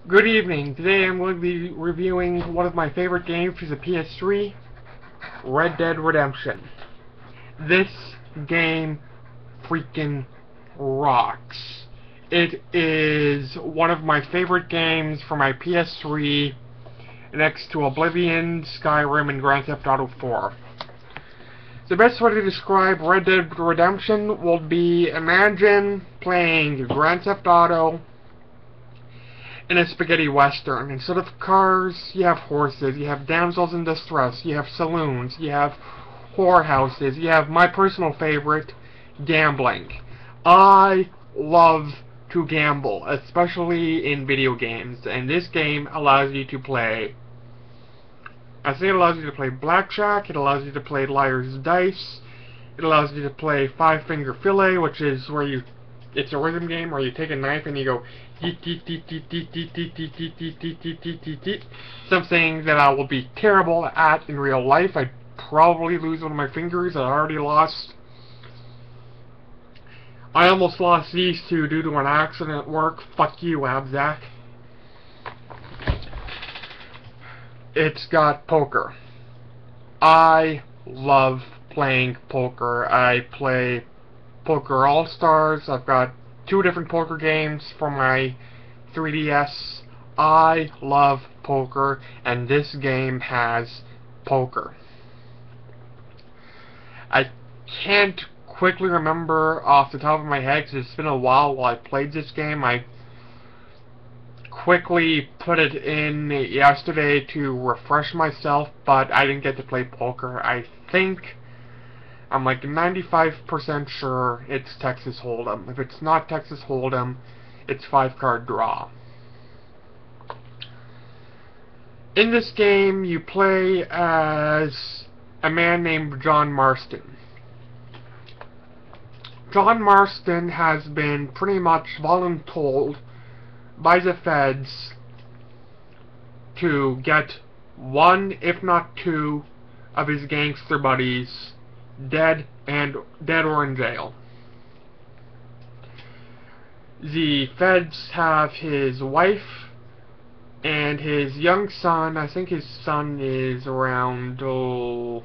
Good evening. Today I'm going to be reviewing one of my favorite games for the PS3, Red Dead Redemption. This game freaking rocks. It is one of my favorite games for my PS3 next to Oblivion, Skyrim, and Grand Theft Auto 4. The best way to describe Red Dead Redemption will be imagine playing Grand Theft Auto in a spaghetti western. Instead of cars, you have horses, you have damsels in distress, you have saloons, you have whorehouses, you have my personal favorite, gambling. I love to gamble, especially in video games, and this game allows you to play. I say it allows you to play blackjack, it allows you to play liar's dice, it allows you to play five finger fillet, which is where you, it's a rhythm game where you take a knife and you go something that I will be terrible at in real life. I'd probably lose one of my fingers that I already lost. I almost lost these two due to an accident at work. Fuck you, Abzak. It's got poker. I love playing poker. I play Poker All-Stars. I've got 2 different poker games for my 3DS. I love poker, and this game has poker. I can't quickly remember off the top of my head because it's been a while I played this game. I quickly put it in yesterday to refresh myself, but I didn't get to play poker. I think I'm like 95% sure it's Texas Hold'em. If it's not Texas Hold'em, it's 5-card draw. In this game, you play as a man named John Marston. John Marston has been pretty much voluntold by the feds to get 1, if not 2, of his gangster buddies dead or in jail. The feds have his wife and his young son. I think his son is around 12,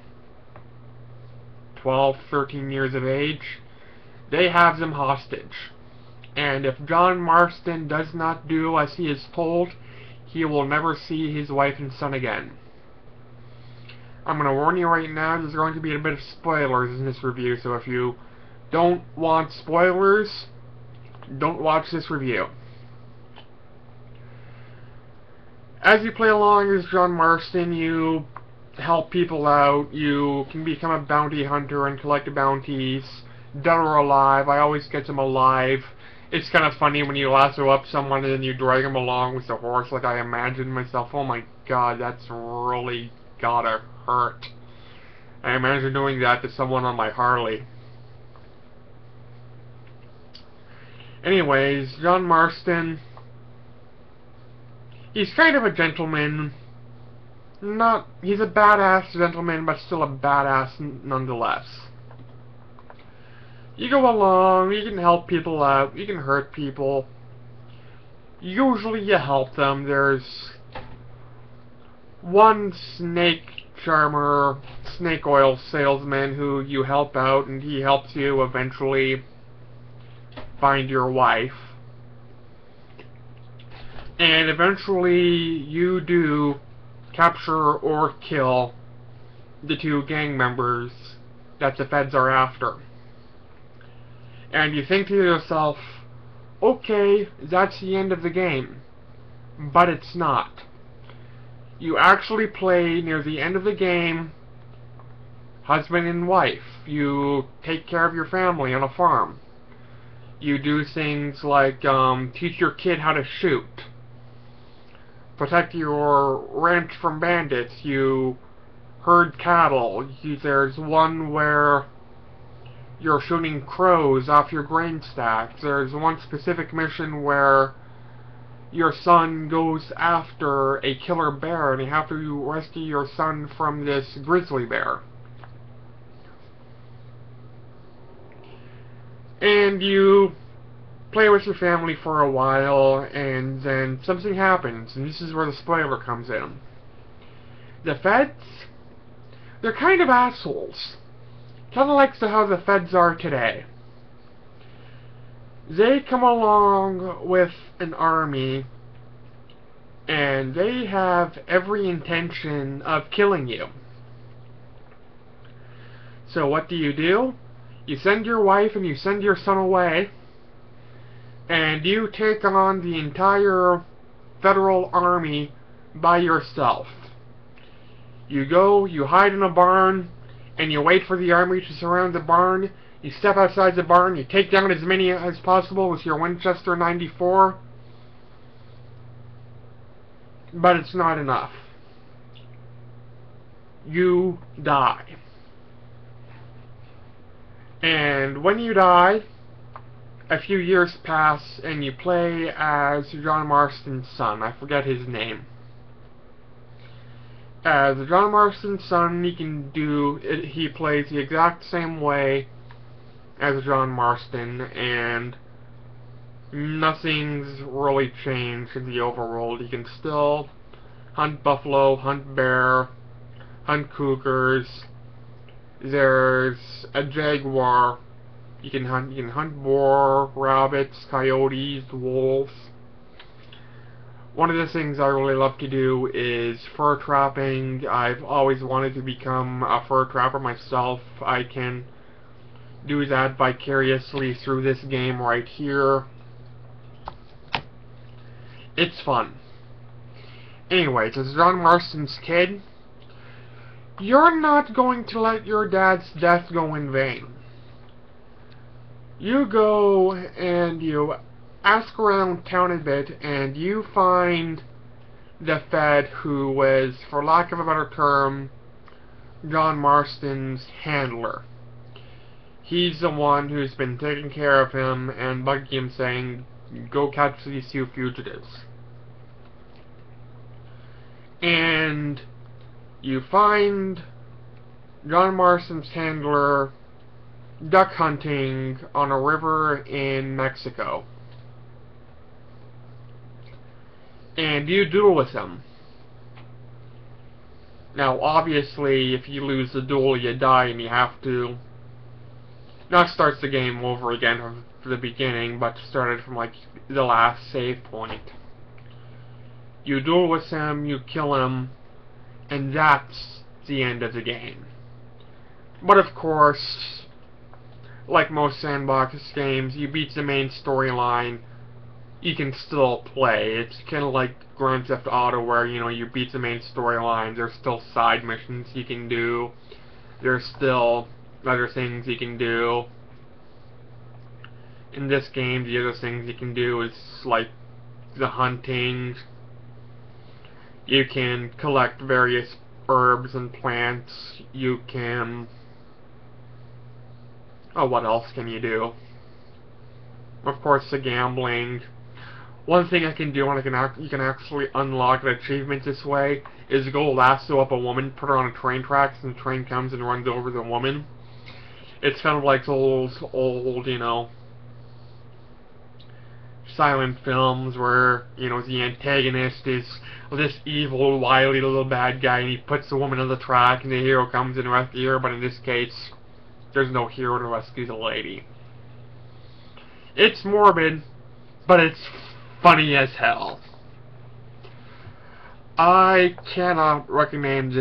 13 years of age. They have them hostage. And if John Marston does not do as he is told, he will never see his wife and son again. I'm going to warn you right now, there's going to be a bit of spoilers in this review, so if you don't want spoilers, don't watch this review. As you play along as John Marston, you help people out, you can become a bounty hunter and collect bounties, dead or alive. I always get them alive. It's kind of funny when you lasso up someone and then you drag them along with the horse. Like, I imagine myself, oh my god, that's really gotta hurt. I imagine doing that to someone on my Harley. Anyways, John Marston, he's kind of a gentleman. He's a badass gentleman, but still a badass nonetheless. You go along, you can help people out, you can hurt people. Usually you help them. There's one snake charmer, snake oil salesman who you help out, and he helps you eventually find your wife. And eventually you do capture or kill the 2 gang members that the feds are after. And you think to yourself, okay, that's the end of the game. But it's not. You actually play near the end of the game husband and wife. You take care of your family on a farm. You do things like teach your kid how to shoot, protect your ranch from bandits, you herd cattle. There's one where you're shooting crows off your grain stacks. There's one specific mission where your son goes after a killer bear and you have to rescue your son from this grizzly bear. And you play with your family for a while, and then something happens, and this is where the spoiler comes in. The feds, they're kind of assholes. Kind of like how the feds are today. They come along with an army, and they have every intention of killing you. So what do? You send your wife and you send your son away, and you take on the entire federal army by yourself. You go, you hide in a barn, and you wait for the army to surround the barn. You step outside the barn, you take down as many as possible with your Winchester 94, but it's not enough. You die. And when you die, a few years pass, and you play as John Marston's son. I forget his name. As John Marston's son, he plays the exact same way as John Marston, and nothing's really changed in the overworld. You can still hunt buffalo, hunt bear, hunt cougars. There's a jaguar. You can hunt boar, rabbits, coyotes, wolves. One of the things I really love to do is fur trapping. I've always wanted to become a fur trapper myself. I can do that vicariously through this game right here. It's fun. Anyways, as John Marston's kid, you're not going to let your dad's death go in vain. You go and you ask around town a bit, and you find the Fed who was, for lack of a better term, John Marston's handler. He's the one who's been taking care of him and bugging him, saying, go catch these two fugitives. And you find John Marston's handler duck hunting on a river in Mexico. And you duel with him. Now, obviously, if you lose the duel, you die, and you have to not start the game over again from the beginning, but start it from, like, the last save point. You duel with him, you kill him, and that's the end of the game. But of course, like most sandbox games, you beat the main storyline, you can still play. It's kind of like Grand Theft Auto, where, you know, you beat the main storyline, there's still side missions you can do, there's still other things you can do. In this game, the other things you can do is, like, the hunting. You can collect various herbs and plants. You can... oh, what else can you do? Of course, the gambling. One thing I can do, and you can actually unlock an achievement this way, is go lasso up a woman, put her on a train tracks, and the train comes and runs over the woman. It's kind of like those old, you know, silent films where, you know, the antagonist is this evil, wily little bad guy, and he puts the woman on the track, and the hero comes and rescues her, but in this case, there's no hero to rescue the lady. It's morbid, but it's funny as hell. I cannot recommend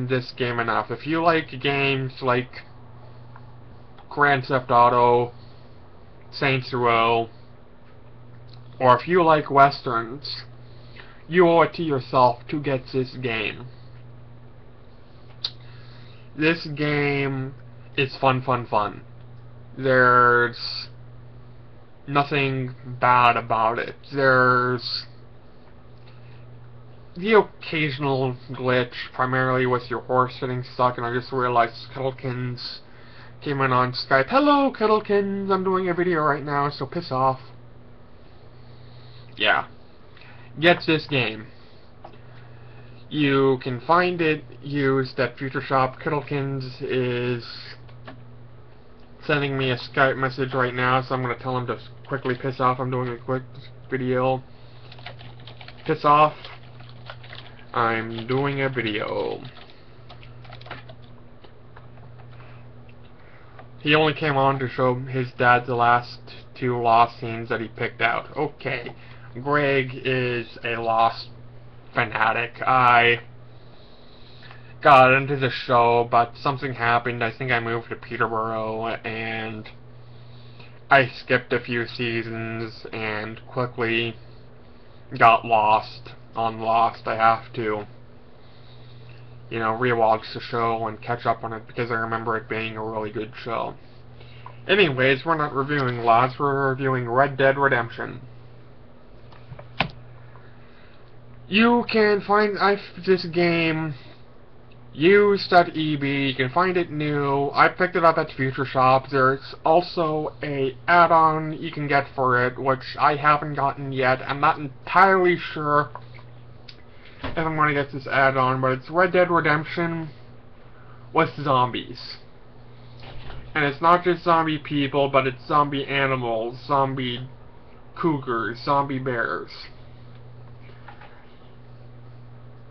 this game enough. If you like games like Grand Theft Auto, Saints Row, or if you like westerns, you owe it to yourself to get this game. This game is fun, fun, fun. There's nothing bad about it. There's the occasional glitch, primarily with your horse getting stuck, and I just realized Kettlekins came in on Skype. Hello, Kettlekins, I'm doing a video right now, so piss off. Yeah. Get this game. You can find it used at Future Shop. Kettlekins is sending me a Skype message right now, so I'm going to tell him to quickly piss off. I'm doing a quick video. Piss off. I'm doing a video. He only came on to show his dad the last 2 Lost scenes that he picked out. Okay, Greg is a Lost fanatic. I got into the show, but something happened. I think I moved to Peterborough, and I skipped a few seasons and quickly got lost on Lost. I have to, you know, rewatch the show and catch up on it because I remember it being a really good show. Anyways, we're not reviewing Lost, we're reviewing Red Dead Redemption. You can find this game used at EB. You can find it new. I picked it up at Future Shop. There's also a add-on you can get for it, which I haven't gotten yet. I'm not entirely sure if I'm going to get this add-on, but it's Red Dead Redemption with zombies. And it's not just zombie people, but it's zombie animals, zombie cougars, zombie bears.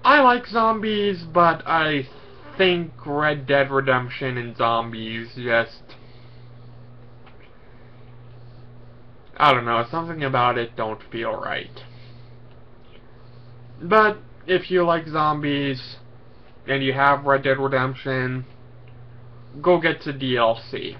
I like zombies, but I think Red Dead Redemption and zombies just... I don't know, something about it don't feel right. But if you like zombies and you have Red Dead Redemption, go get the DLC.